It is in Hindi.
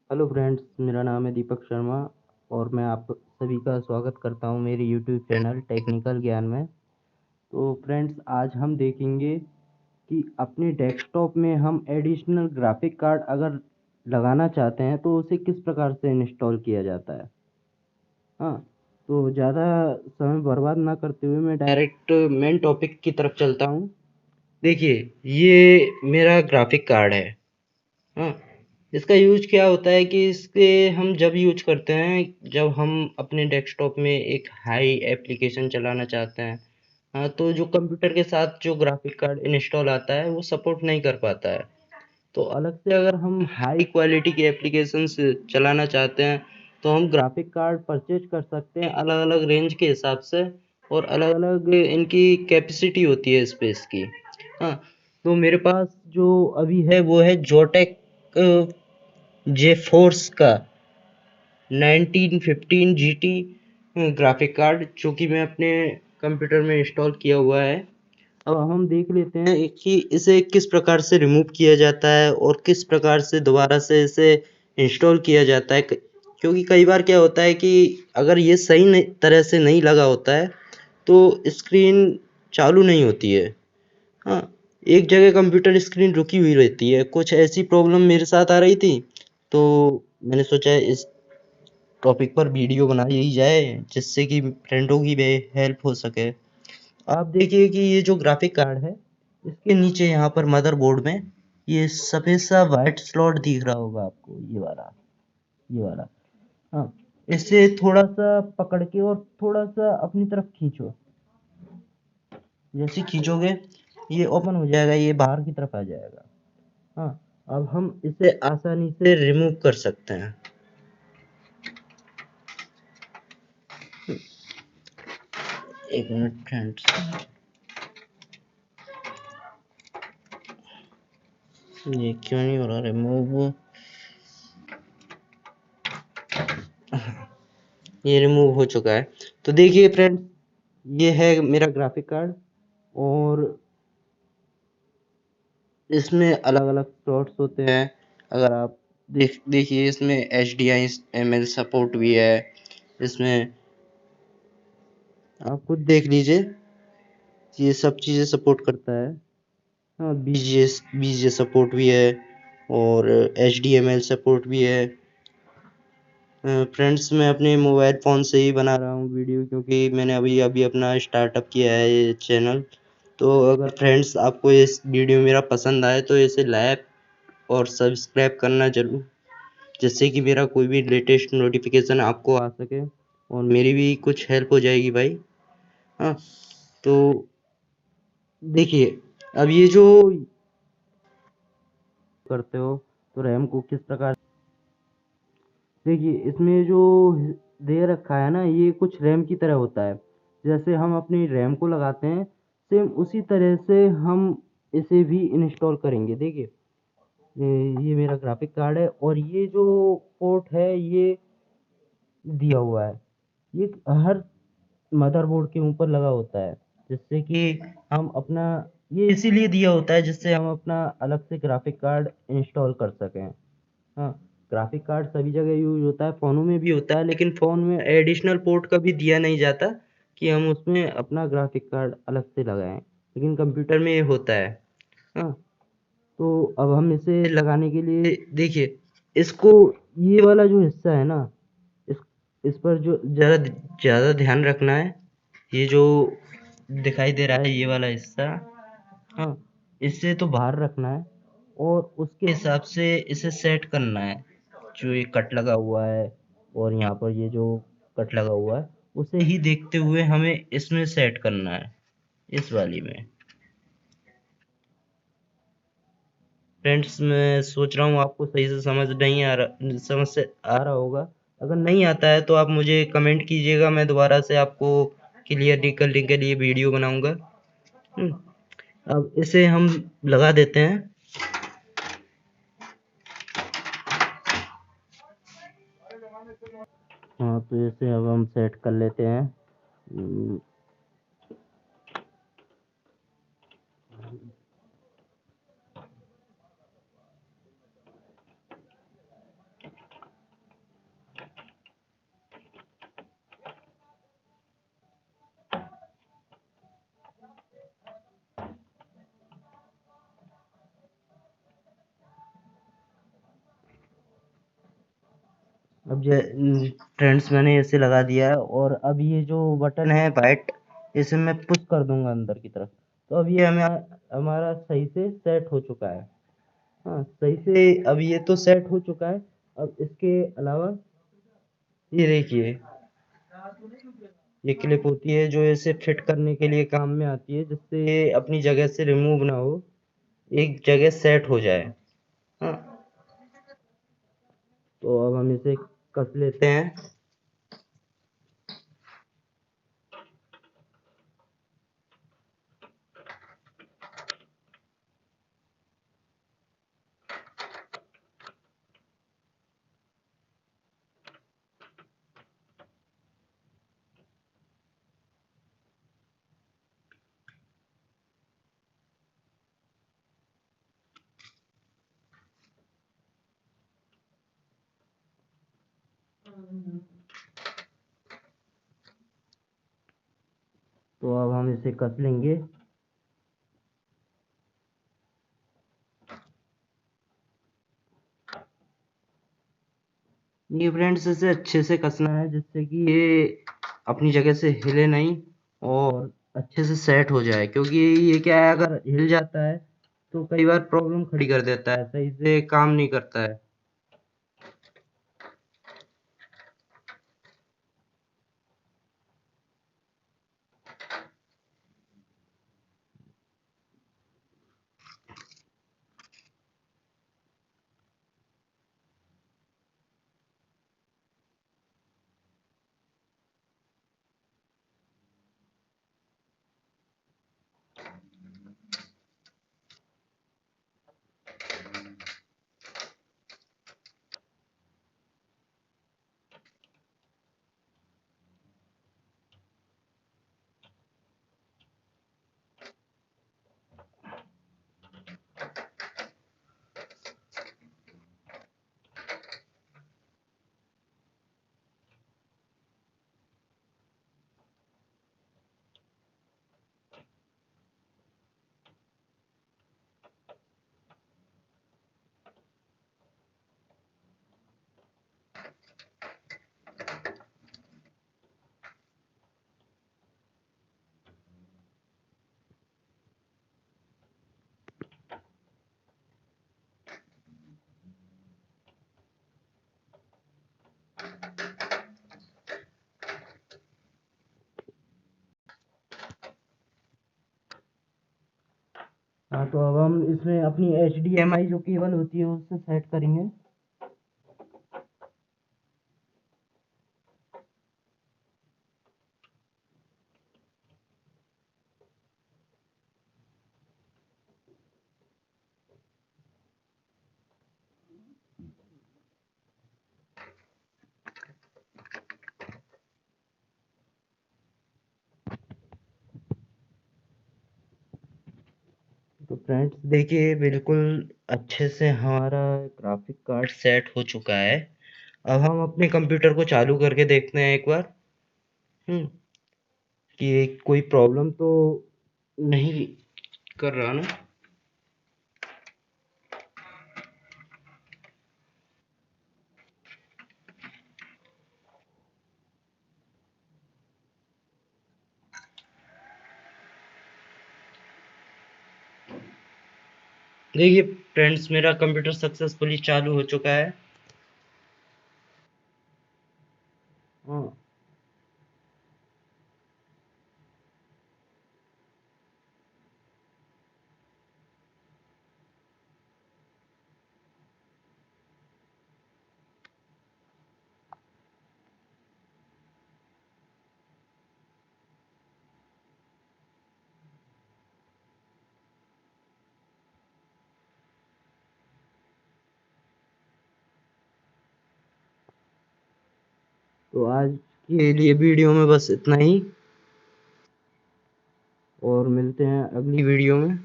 हेलो फ्रेंड्स, मेरा नाम है दीपक शर्मा और मैं आप सभी का स्वागत करता हूं मेरे यूट्यूब चैनल टेक्निकल ज्ञान में। तो फ्रेंड्स, आज हम देखेंगे कि अपने डेस्कटॉप में हम एडिशनल ग्राफिक कार्ड अगर लगाना चाहते हैं तो उसे किस प्रकार से इंस्टॉल किया जाता है। हाँ, तो ज़्यादा समय बर्बाद ना करते हुए मैं डायरेक्ट मेन टॉपिक की तरफ चलता हूँ। देखिए, ये मेरा ग्राफिक कार्ड है। हाँ, इसका यूज क्या होता है कि इसके हम जब यूज करते हैं, जब हम अपने डेस्कटॉप में एक हाई एप्लीकेशन चलाना चाहते हैं। हाँ, तो जो कंप्यूटर के साथ जो ग्राफिक कार्ड इंस्टॉल आता है वो सपोर्ट नहीं कर पाता है। तो अलग से अगर हम हाई क्वालिटी की एप्लीकेशंस चलाना चाहते हैं तो हम ग्राफिक कार्ड परचेज कर सकते हैं अलग अलग रेंज के हिसाब से, और अलग अलग इनकी कैपेसिटी होती है स्पेस की। हाँ, तो मेरे पास जो अभी है वो है जोटेक जे फोर्स का 1915 GT ग्राफिक कार्ड, जो कि मैं अपने कंप्यूटर में इंस्टॉल किया हुआ है। अब हम देख लेते हैं कि इसे किस प्रकार से रिमूव किया जाता है और किस प्रकार से दोबारा से इसे इंस्टॉल किया जाता है। क्योंकि कई बार क्या होता है कि अगर ये सही तरह से नहीं लगा होता है तो स्क्रीन चालू नहीं होती है। हाँ, एक जगह कंप्यूटर स्क्रीन रुकी हुई रहती है। कुछ ऐसी प्रॉब्लम मेरे साथ आ रही थी, तो मैंने सोचा इस टॉपिक पर वीडियो बनाई जाए जिससे कि फ्रेंडों की भी हेल्प हो सके। आप देखिए कि ये जो ग्राफिक कार्ड है, इसके नीचे यहाँ पर मदरबोर्ड में ये सफेद सा वाइट स्लॉट दिख रहा होगा आपको, ये वाला। हाँ, इसे थोड़ा सा पकड़ के और थोड़ा सा अपनी तरफ खींचो। जैसे खींचोगे ये ओपन हो जाएगा, ये बाहर की तरफ आ जाएगा। हाँ, अब हम इसे आसानी से रिमूव कर सकते हैं। एक मिनट फ्रेंड्स, ये क्यों नहीं हो रहा रिमूव। ये रिमूव हो चुका है। तो देखिए फ्रेंड्स, ये है मेरा ग्राफिक कार्ड और इसमें अलग अलग स्लॉट्स होते हैं। अगर आप देखिए, इसमें HDMI सपोर्ट भी है। इसमें आप खुद देख लीजिए, ये सब चीज़ें सपोर्ट करता है। हाँ, BGA सपोर्ट भी है और HDMI सपोर्ट भी है। फ्रेंड्स, मैं अपने मोबाइल फ़ोन से ही बना रहा हूँ वीडियो, क्योंकि मैंने अभी अभी अपना स्टार्टअप किया है ये चैनल। तो अगर फ्रेंड्स आपको इस वीडियो मेरा पसंद आए तो इसे लाइक और सब्सक्राइब करना जरूर, जिससे कि मेरा कोई भी लेटेस्ट नोटिफिकेशन आपको आ सके और मेरी भी कुछ हेल्प हो जाएगी भाई। हाँ, तो देखिए, अब ये जो करते हो तो रैम को किस प्रकार, देखिए इसमें जो दे रखा है ना, ये कुछ रैम की तरह होता है। जैसे हम अपनी रैम को लगाते हैं, सेम उसी तरह से हम इसे भी इंस्टॉल करेंगे। देखिए, ये मेरा ग्राफिक कार्ड है और ये जो पोर्ट है ये दिया हुआ है, ये हर मदरबोर्ड के ऊपर लगा होता है, जिससे कि हम अपना, ये इसीलिए दिया होता है जिससे हम अपना अलग से ग्राफिक कार्ड इंस्टॉल कर सकें। हाँ, ग्राफिक कार्ड सभी जगह यूज होता है, फ़ोनों में भी होता है, लेकिन फ़ोन में एडिशनल पोर्ट कभी दिया नहीं जाता कि हम उसमें अपना ग्राफिक कार्ड अलग से लगाएं, लेकिन कंप्यूटर में ये होता है। हाँ, तो अब हम इसे लगाने के लिए देखिए, इसको, ये वाला जो हिस्सा है ना, इस इस पर जो ज़रा ज़्यादा ध्यान रखना है। ये जो दिखाई दे रहा है ये वाला हिस्सा, हाँ, इससे तो बाहर रखना है और उसके हिसाब से इसे सेट करना है। जो ये कट लगा हुआ है और यहाँ पर ये जो कट लगा हुआ है, उसे ही देखते हुए हमें इसमें सेट करना है, इस वाली में। फ्रेंड्स, मैं सोच रहा हूँ आपको सही से समझ से आ रहा होगा। अगर नहीं आता है तो आप मुझे कमेंट कीजिएगा, मैं दोबारा से आपको क्लियर करने के लिए वीडियो बनाऊंगा। अब इसे हम लगा देते हैं। हाँ, तो इसे अब हम सेट कर लेते हैं। हम्म, अब ये फ्रेंड्स मैंने ऐसे लगा दिया है, और अब ये जो बटन है वाइट, इसे मैं पुश कर दूंगा अंदर की तरफ, तो अब ये हमें हमारा सही से सेट हो चुका है। हाँ, सही से अब ये तो सेट हो चुका है। अब इसके अलावा ये देखिए, ये क्लिप होती है जो इसे फिट करने के लिए काम में आती है, जिससे ये अपनी जगह से रिमूव ना हो, एक जगह सेट हो जाए। हाँ, तो अब हम इसे कस लेते हैं। तो अब हम इसे कस लेंगे। ये फ्रेंड्स इसे अच्छे से कसना है, जिससे कि ये अपनी जगह से हिले नहीं, और अच्छे से सेट हो जाए, क्योंकि ये क्या है, अगर हिल जाता है तो कई बार प्रॉब्लम खड़ी कर देता है, सही से काम नहीं करता है। हाँ, तो अब हम इसमें अपनी HDMI जो केबल होती है उससे सेट करेंगे। तो फ्रेंड्स देखिए, बिल्कुल अच्छे से हमारा ग्राफिक कार्ड सेट हो चुका है। अब हम अपने कंप्यूटर को चालू करके देखते हैं एक बार, हम्म, कि ये कोई प्रॉब्लम तो नहीं कर रहा ना। देखिए फ्रेंड्स, मेरा कंप्यूटर सक्सेसफुली चालू हो चुका है। हाँ, तो आज के लिए वीडियो में बस इतना ही, और मिलते हैं अगली वीडियो में।